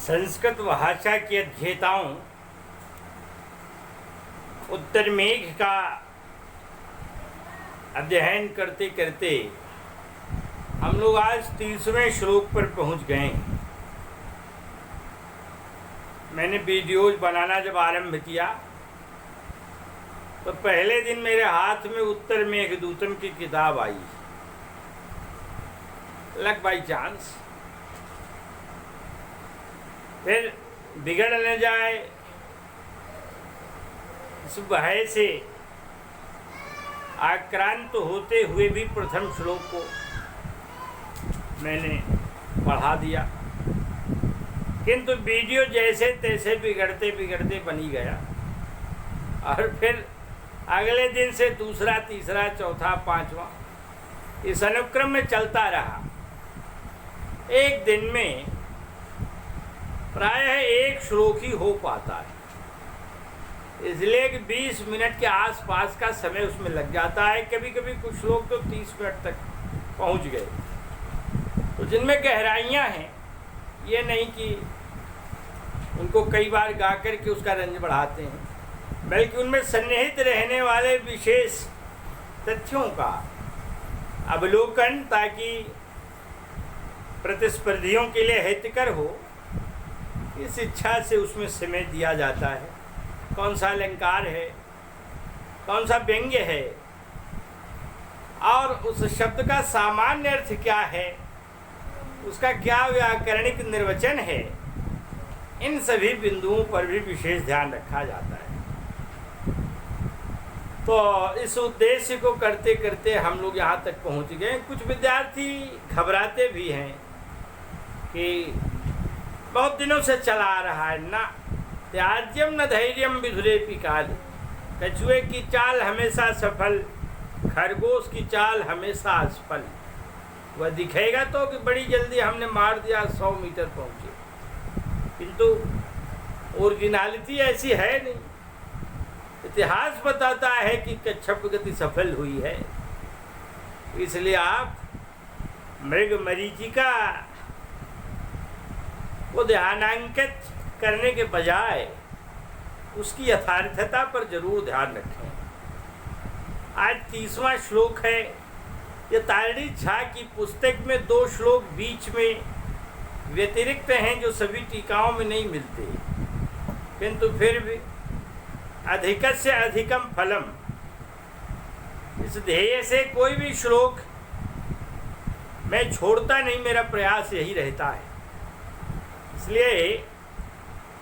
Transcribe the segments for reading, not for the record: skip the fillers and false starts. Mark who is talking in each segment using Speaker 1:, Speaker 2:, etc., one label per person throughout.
Speaker 1: संस्कृत भाषा के अध्येताओं उत्तर मेघ का अध्ययन करते करते हम लोग आज 30वें श्लोक पर पहुंच गए। मैंने वीडियोज बनाना जब आरंभ किया तो पहले दिन मेरे हाथ में उत्तर मेघदूतम की किताब आई, लक बाई चांस। फिर बिगड़ न जाए इस भय से आक्रांत होते हुए भी प्रथम श्लोक को मैंने पढ़ा दिया, किंतु वीडियो जैसे तैसे बिगड़ते बिगड़ते बनी गया और फिर अगले दिन से दूसरा, तीसरा, चौथा, पांचवा इस अनुक्रम में चलता रहा। एक दिन में प्रायः एक श्लोक ही हो पाता है, इसलिए कि 20 मिनट के आसपास का समय उसमें लग जाता है। कभी कभी कुछ श्लोक तो 30 मिनट तक पहुंच गए, तो जिनमें गहराइयां हैं, ये नहीं कि उनको कई बार गा कर के उसका रंज बढ़ाते हैं, बल्कि उनमें सन्निहित रहने वाले विशेष तथ्यों का अवलोकन, ताकि प्रतिस्पर्धियों के लिए हितकर हो, इस इच्छा से उसमें समय दिया जाता है। कौन सा अलंकार है, कौन सा व्यंग्य है और उस शब्द का सामान्य अर्थ क्या है, उसका क्या व्याकरणिक निर्वचन है, इन सभी बिंदुओं पर भी विशेष ध्यान रखा जाता है। तो इस उद्देश्य को करते करते हम लोग यहाँ तक पहुँच गए। कुछ विद्यार्थी घबराते भी हैं कि बहुत दिनों से चला आ रहा है ना, त्याज्यम न धैर्यम विधुरेपि काल। कछुए की चाल हमेशा सफल, खरगोश की चाल हमेशा असफल। वह दिखेगा तो कि बड़ी जल्दी हमने मार दिया, 100 मीटर पहुँचे, किंतु ओरिजिनलिटी ऐसी है नहीं। इतिहास बताता है कि कच्छप गति सफल हुई है। इसलिए आप मृग मरीचिका को ध्यानांकित करने के बजाय उसकी यथार्थता पर जरूर ध्यान रखें। आज 30वां श्लोक है। ये तारिणी झा की पुस्तक में 2 श्लोक बीच में व्यतिरिक्त हैं जो सभी टीकाओं में नहीं मिलते, किंतु फिर भी अधिकस्य अधिकम फलम, इस ध्येय से कोई भी श्लोक मैं छोड़ता नहीं, मेरा प्रयास यही रहता है। इसलिए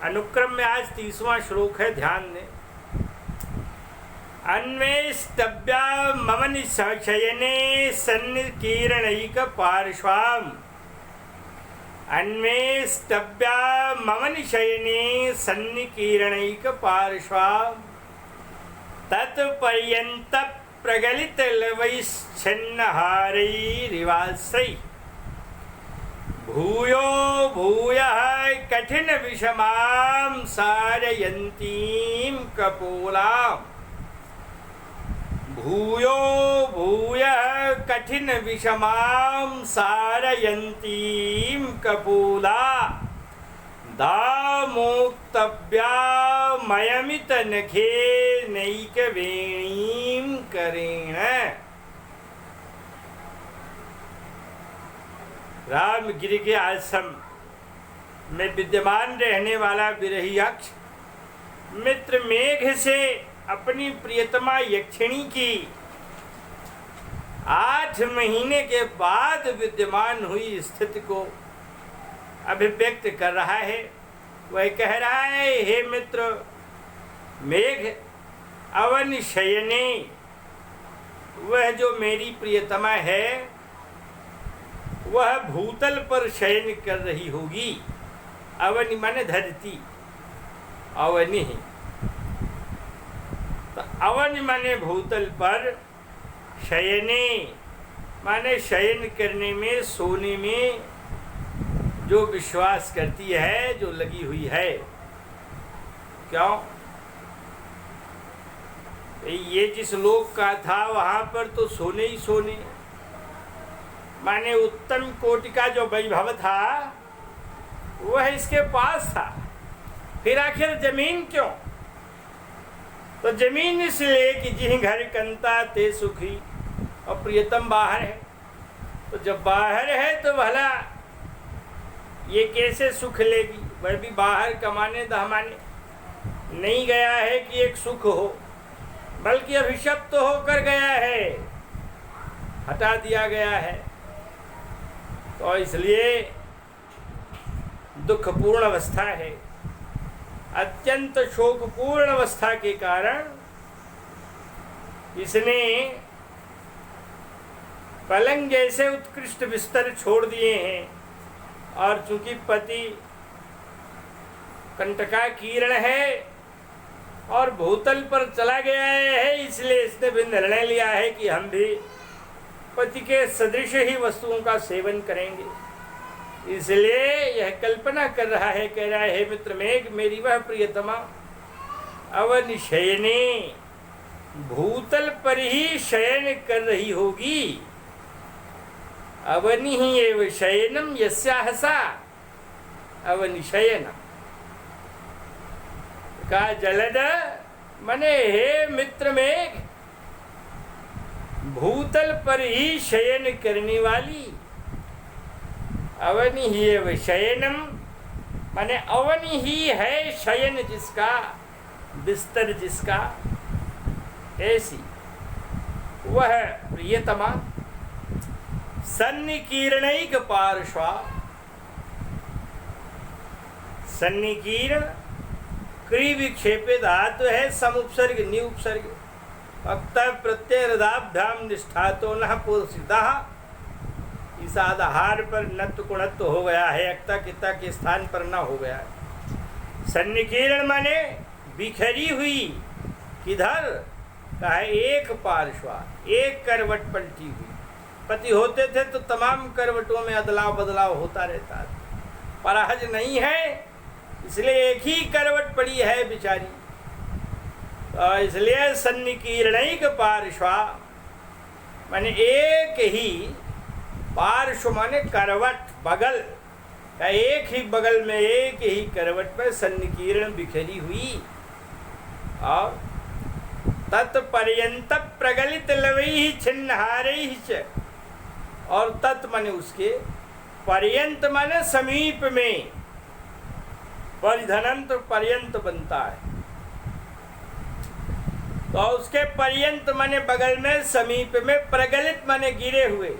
Speaker 1: अनुक्रम में आज 30वां श्लोक है, ध्यान दें। अन्वेष्टव्या मम निशयने सन्निकीर्णैक पार्श्वाम। अन्वेष्टव्या मम निशयने सन्निकीर्णैक पार्श्वाम। तत्पर्यन्त प्रगलित लवैश्छन्नहारैरिवासै। भूयो भूयः कठिन विषमां सारयन्तीं कपोलाम्। भूयो भूयः कठिन विषमां सारयन्तीं कपोला। दामोक्तव्या मयमित नखे नैकवेणीं करेण। रामगिरि के आश्रम में विद्यमान रहने वाला विरही यक्ष मित्र मेघ से अपनी प्रियतमा यक्षिणी की 8 महीने के बाद विद्यमान हुई स्थिति को अभिव्यक्त कर रहा है। वह कह रहा है, हे मित्र मेघ, अवन शयने, वह जो मेरी प्रियतमा है वह भूतल पर शयन कर रही होगी। अवनि माने धरती, अवनि, तो अवन माने भूतल पर, शयने माने शयन करने में, सोने में जो विश्वास करती है, जो लगी हुई है। क्यों? ये जिस लोक का था वहाँ पर तो सोने ही सोने, माने उत्तम कोटि का जो वैभव था वह वह इसके पास था। फिर आखिर जमीन क्यों? तो जमीन इसलिए कि जिह घर कंता ते सुखी, और प्रियतम बाहर है। तो जब बाहर है तो भला ये कैसे सुख लेगी? वह भी बाहर कमाने दहमाने नहीं गया है कि एक सुख हो, बल्कि अभिशप्त होकर गया है, हटा दिया गया है। तो इसलिए दुखपूर्ण अवस्था है। अत्यंत शोकपूर्ण अवस्था के कारण इसने पलंग जैसे उत्कृष्ट बिस्तर छोड़ दिए हैं, और चूंकि पति कंटका किरण है और भूतल पर चला गया है, इसलिए इसने भी निर्णय लिया है कि हम भी पति के सदृश ही वस्तुओं का सेवन करेंगे। इसलिए यह कल्पना कर रहा है, कह रहा है मित्र मेघ, मेरी वह प्रियतमा अवनिशयने, भूतल पर ही शयन कर रही होगी। अवनि ही एव शयनम यस्याह सा अवनिशयन का जलद, मने हे मित्र मेघ, भूतल पर ही शयन करने वाली। अवनि ही एव शयनम, माने अवनि ही है शयन जिसका, बिस्तर जिसका, ऐसी वह प्रियतमा। सन्निकीर्णैक पार्श्वा, सन्निकीर्ण क्री विक्षेपे धातु है, समुपसर्ग निउपसर्ग, वक्तव्य प्रत्यय रदाभ्याम निष्ठा तो न पूर्वसिद्धा। इस आधार पर नत्व कुणत्व हो गया है, अक्ता किता के स्थान पर न हो गया है। सन्निकीर्ण माने बिखरी हुई, किधर का है? एक पार्श्वा, एक करवट पलटी हुई। पति होते थे तो तमाम करवटों में अदलाव बदलाव होता रहता था, पराहज नहीं है इसलिए एक ही करवट पड़ी है बेचारी। तो इसलिए सन्निकीर्णैक पार्श्वा माने एक ही, पार्श्व माने करवट, बगल का एक ही बगल में एक ही करवट में सन्निकीर्ण बिखरी हुई। और तत्पर्यंत प्रगलित लवैहि छिन्नहारैहि च, और तत् माने उसके, पर्यंत माने समीप में, परिधनंत पर्यंत बनता है। तो उसके पर्यंत माने बगल में, समीप में, प्रगलित माने गिरे हुए।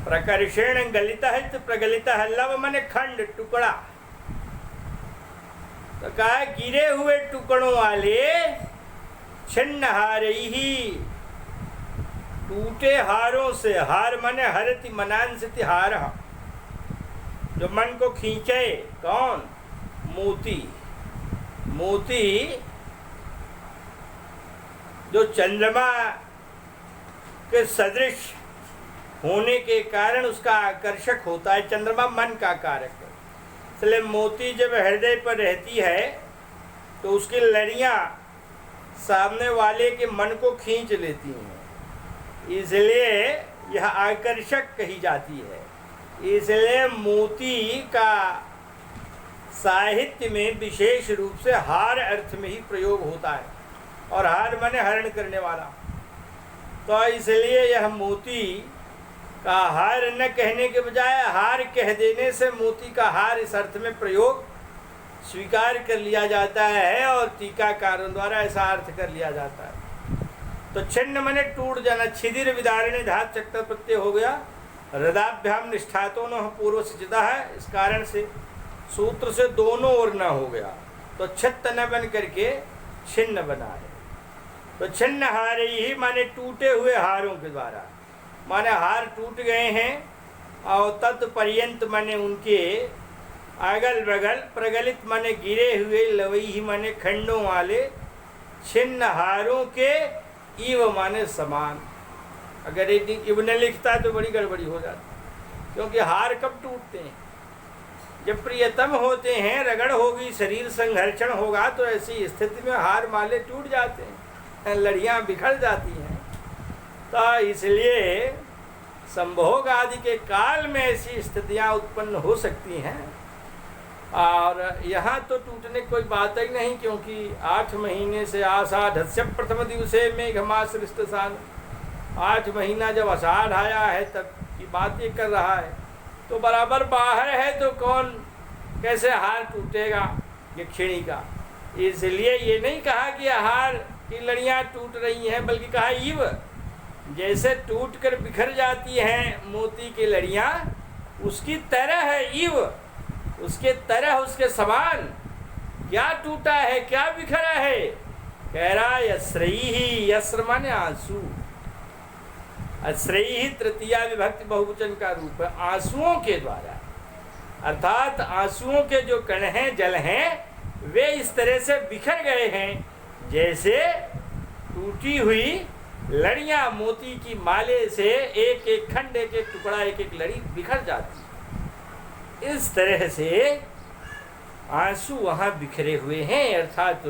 Speaker 1: प्रकर्षेण गलित है तो प्रगलित है, लव माने खंड, टुकड़ा। तो कहा गिरे हुए टुकड़ों वाले, छिन्नहारैहि, टूटे हारों से। हार माने हरति मनांसति हार, जो मन को खींचे। कौन? मोती। मोती जो चंद्रमा के सदृश होने के कारण उसका आकर्षक होता है। चंद्रमा मन का कारक है, इसलिए मोती जब हृदय पर रहती है तो उसकी लड़ियाँ सामने वाले के मन को खींच लेती हैं, इसलिए यह आकर्षक कही जाती है। इसलिए मोती का साहित्य में विशेष रूप से हार अर्थ में ही प्रयोग होता है, और हार माने हरण करने वाला। तो इसलिए यह मोती का हार न कहने के बजाय हार कह देने से मोती का हार इस अर्थ में प्रयोग स्वीकार कर लिया जाता है, और टीकाकारों द्वारा ऐसा अर्थ कर लिया जाता है। तो छिन्न माने टूट जाना, छिदिर विदारणे धात चक्र प्रत्यय हो गया। हृदाभ्याम निष्ठातो न पूर्व सिचिता है, इस कारण से सूत्र से दोनों ओर न हो गया, तो छत्त न बन करके छिन्न बना है। तो छिन्न हारे ही माने टूटे हुए हारों के द्वारा, माने हार टूट गए हैं, और तत्पर्यंत माने उनके अगल बगल, प्रगलित माने गिरे हुए, लवई माने खंडों वाले, छिन्न हारों के इव माने समान। अगर इव न लिखता तो बड़ी गड़बड़ी हो जाती, क्योंकि हार कब टूटते हैं? जब प्रियतम होते हैं, रगड़ होगी, शरीर संघर्षण होगा, तो ऐसी स्थिति में हार माले टूट जाते हैं, लड़ियाँ बिखर जाती हैं। तो इसलिए संभोग आदि के काल में ऐसी स्थितियां उत्पन्न हो सकती हैं। और यहाँ तो टूटने कोई बात ही नहीं, क्योंकि 8 महीने से आषाढ़स्य प्रथम दिवसे मेघमास सान, 8 महीना जब आषाढ़ आया है तब की बात ये कर रहा है, तो बराबर बाहर है तो कौन कैसे हार टूटेगा यक्षिणी का। इसलिए ये नहीं कहा कि हार की लड़ियाँ टूट रही हैं, बल्कि कहा इव, जैसे टूट कर बिखर जाती हैं मोती की लड़ियाँ, उसकी तरह है इव, उसके तरह, उसके समान। क्या टूटा है, क्या बिखरा है? कह रहा यस्रैहि, यस्र माने आंसू, अश्रैहि तृतीया विभक्ति बहुवचन का रूप है, आंसुओं के द्वारा। अर्थात आंसुओं के जो कण हैं, जल हैं, वे इस तरह से बिखर गए हैं जैसे टूटी हुई लड़ियां मोती की माले से एक एक खंड, एक एक टुकड़ा, एक एक लड़ी बिखर जाती। इस तरह से आंसू वहां बिखरे हुए हैं, अर्थात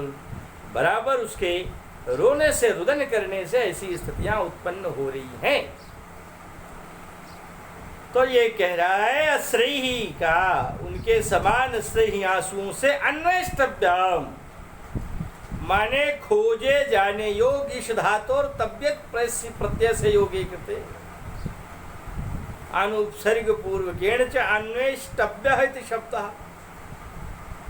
Speaker 1: बराबर उसके रोने से, रुदन करने से ऐसी स्थितियां उत्पन्न हो रही हैं। तो ये कह रहा है अश्रैहि का, उनके समान अश्रैहि आंसुओं से, अन्वेष्टव्यम माने खोजे जाने योग, इस धातु और तब्यत प्रत्यय से योगे कृते अनुपसर्ग पूर्वकेण च अन्वेष्टव्य इति शब्दः।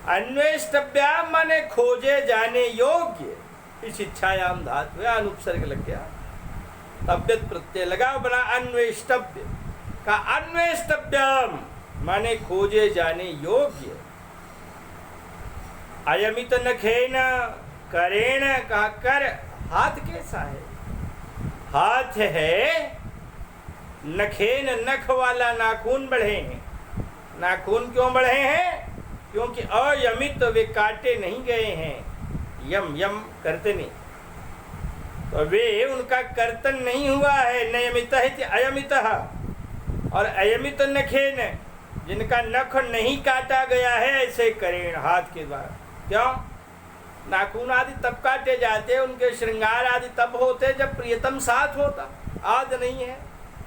Speaker 1: अन्वेष्टव्याम माने खोजे जाने योग्य, इस इच्छायाम धातु है, अनुपसर्ग लग गया, तब्यत प्रत्यय लगा, बना अन्वेष्टव्य का। अन्वेष्टव्यम माने खोजे जाने योग्य। अयमित नखेन करेण का, कर हाथ कैसा है? हाथ है नखेन, नख वाला, नाखून बढ़े हैं। नाखून क्यों बढ़े हैं? क्योंकि अयमित, वे काटे नहीं गए हैं, यम यम करते नहीं, तो वे उनका कर्तन नहीं हुआ है। नयमित है अयमित, और अयमित नखेन, जिनका नख नहीं काटा गया है, ऐसे करेण हाथ के द्वारा। क्यों? नाखून आदि तब काटे जाते, उनके श्रृंगार आदि तब होते जब प्रियतम साथ होता, आज नहीं है,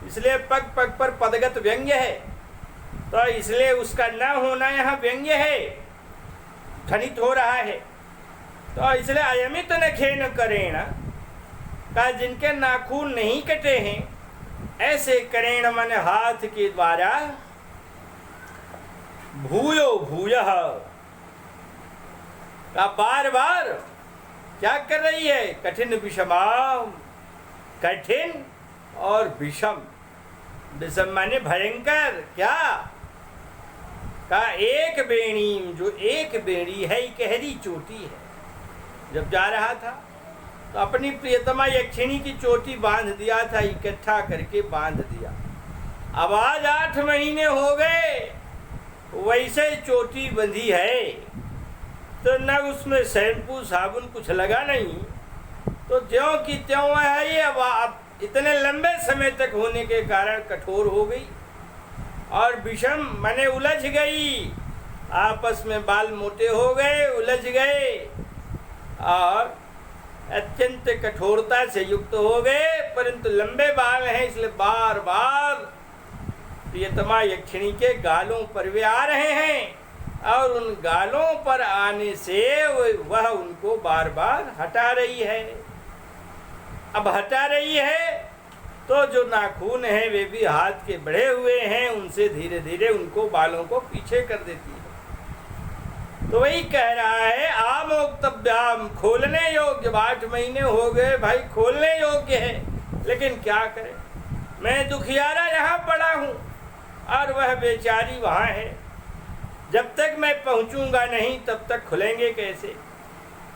Speaker 1: इसलिए पग पग पर पदगत व्यंग्य है, तो इसलिए उसका न होना यहाँ व्यंग्य है, खनित हो रहा है। तो इसलिए अयमित नखेन करेण का, जिनके नाखून नहीं कटे हैं, ऐसे करेण मन हाथ के द्वारा। भूयो भूयः का, बार बार क्या कर रही है? कठिन विषमाम, कठिन और विषम, विषम माने भयंकर। क्या का? एक बेणी, जो एक बेणी है, कहरी चोटी है। जब जा रहा था तो अपनी प्रियतमा यक्षिणी की चोटी बांध दिया था, इकट्ठा करके बांध दिया। अब आज 8 महीने हो गए, वैसे चोटी बंधी है, तो न उसमें शैम्पू साबुन कुछ लगा नहीं, तो ज्यों की त्यों है ये। अब इतने लंबे समय तक होने के कारण कठोर हो गई और विषम माने उलझ गई, आपस में बाल मोटे हो गए, उलझ गए और अत्यंत कठोरता से युक्त हो गए, परंतु लंबे बाल हैं, इसलिए बार बार प्रियतमा यक्षिणी के गालों पर वे आ रहे हैं, और उन गालों पर आने से वह उनको बार बार हटा रही है। अब हटा रही है तो जो नाखून है वे भी हाथ के बढ़े हुए हैं, उनसे धीरे धीरे उनको बालों को पीछे कर देती है। तो वही कह रहा है आमोक्तव्याम, खोलने योग्य। 8 महीने हो गए भाई, खोलने योग्य है, लेकिन क्या करें, मैं दुखियारा यहाँ पड़ा हूँ और वह बेचारी वहाँ है। जब तक मैं पहुँचूंगा नहीं तब तक खुलेंगे कैसे?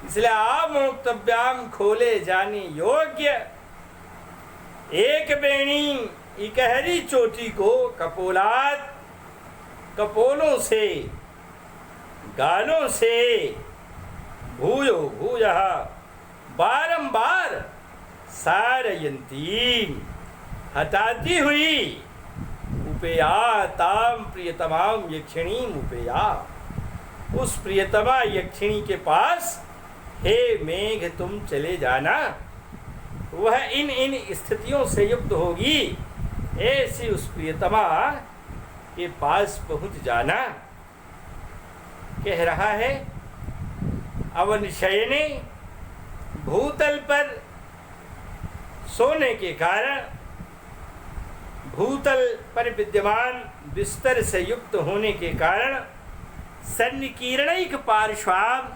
Speaker 1: इसलिए आमोक्तव्याम, खोले जाने योग्य। एक बेणी इकहरी चोटी को कपोलात, कपोलों से, गालों से, भूयो भूयः बारंबार सारयंती, हटाती हुई, उपेया ताम प्रियतमाम यक्षिणीम उपेया, उस प्रियतमा यक्षिणी के पास हे मेघ तुम चले जाना। वह इन इन स्थितियों से युक्त होगी ऐसी उस प्रियतमा के पास पहुंच जाना। कह रहा है, अवन शयने, भूतल पर सोने के कारण, भूतल पर विद्यमान बिस्तर से युक्त होने के कारण सन्निकीर्णिक पार्श्वाम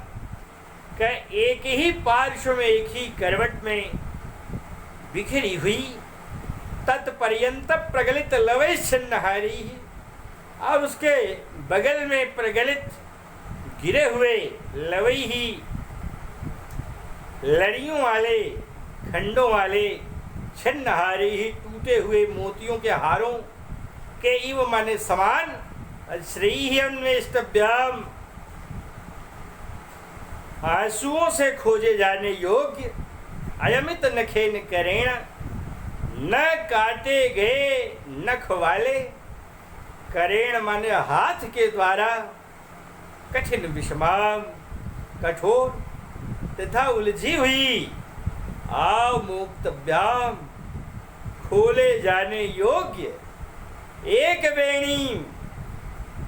Speaker 1: का एक ही पार्श्व में, एक ही करवट में बिखरी हुई तत्पर्यंत प्रगलित लवै छिन्नहारी, और उसके बगल में प्रगलित गिरे हुए लवई ही लड़ियों वाले, खंडों वाले, छिन्नहारी ही टूटे हुए मोतियों के हारों के इव माने समान, श्रेय अन्वेष्टव्याम आंसुओं से खोजे जाने योग्य, अयमित नखेन करेण, न काटे गए नख वाले, करेण माने हाथ के द्वारा, कठिन विषमाम कठोर तथा उलझी हुई, आमुक्तव्याम खोले जाने योग्य, एक वेणी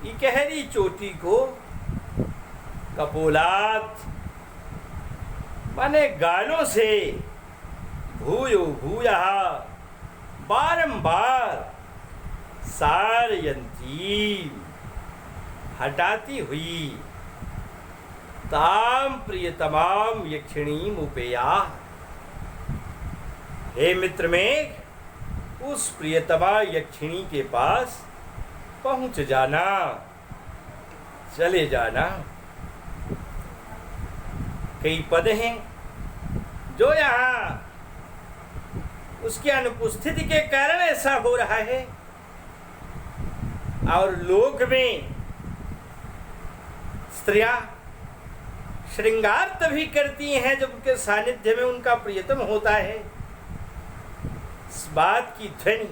Speaker 1: इकहरी चोटी को, कपोलात माने गालों से, भूयो भूया बारंबार, सारयंती हटाती हुई, ताम प्रियतमाम यक्षिणीम उपेया। हे मित्र में, उस प्रियतमा यक्षिणी के पास पहुंच जाना, चले जाना। कई पद हैं जो यहाँ उसकी अनुपस्थिति के कारण ऐसा हो रहा है, और लोक में स्त्रियां श्रृंगार तभी करती हैं जब उनके सानिध्य में उनका प्रियतम होता है। इस बात की ध्वनि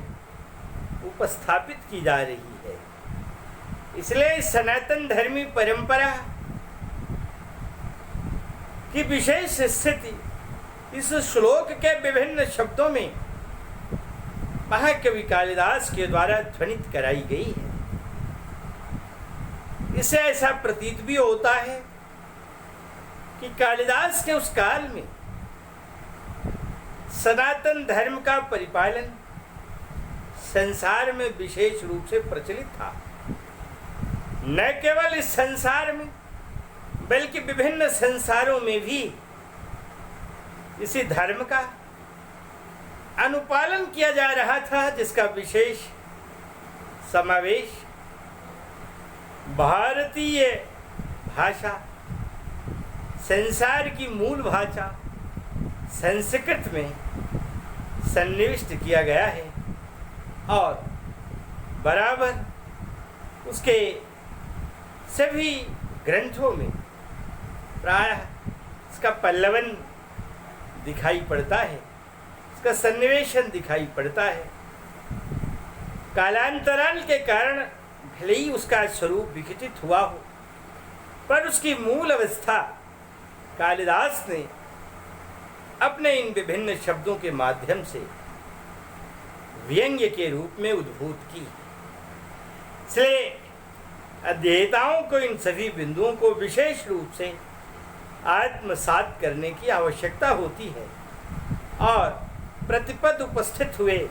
Speaker 1: उपस्थापित की जा रही है। इसलिए सनातन धर्मी परंपरा की विशेष स्थिति इस श्लोक के विभिन्न शब्दों में महाकवि कालिदास के द्वारा ध्वनित कराई गई है। इससे ऐसा प्रतीत भी होता है कि कालिदास के उस काल में सनातन धर्म का परिपालन संसार में विशेष रूप से प्रचलित था। न केवल इस संसार में बल्कि विभिन्न संसारों में भी इसी धर्म का अनुपालन किया जा रहा था, जिसका विशेष समावेश भारतीय भाषा, संसार की मूल भाषा संस्कृत में सन्निविष्ट किया गया है, और बराबर उसके सभी ग्रंथों में प्रायः इसका पल्लवन दिखाई पड़ता है, इसका सन्निवेशन दिखाई पड़ता है। कालांतराल के कारण भले ही उसका स्वरूप विकसित हुआ हो, पर उसकी मूल अवस्था कालिदास ने अपने इन विभिन्न शब्दों के माध्यम से व्यंग्य के रूप में उद्भूत की। इसलिए अध्येताओं को इन सभी बिंदुओं को विशेष रूप से आत्मसात करने की आवश्यकता होती है, और प्रतिपद उपस्थित हुए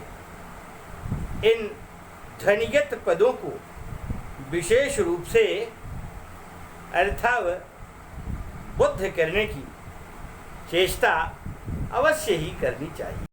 Speaker 1: इन ध्वनिगत पदों को विशेष रूप से अर्थावबुद्ध करने की चेष्टा अवश्य ही करनी चाहिए।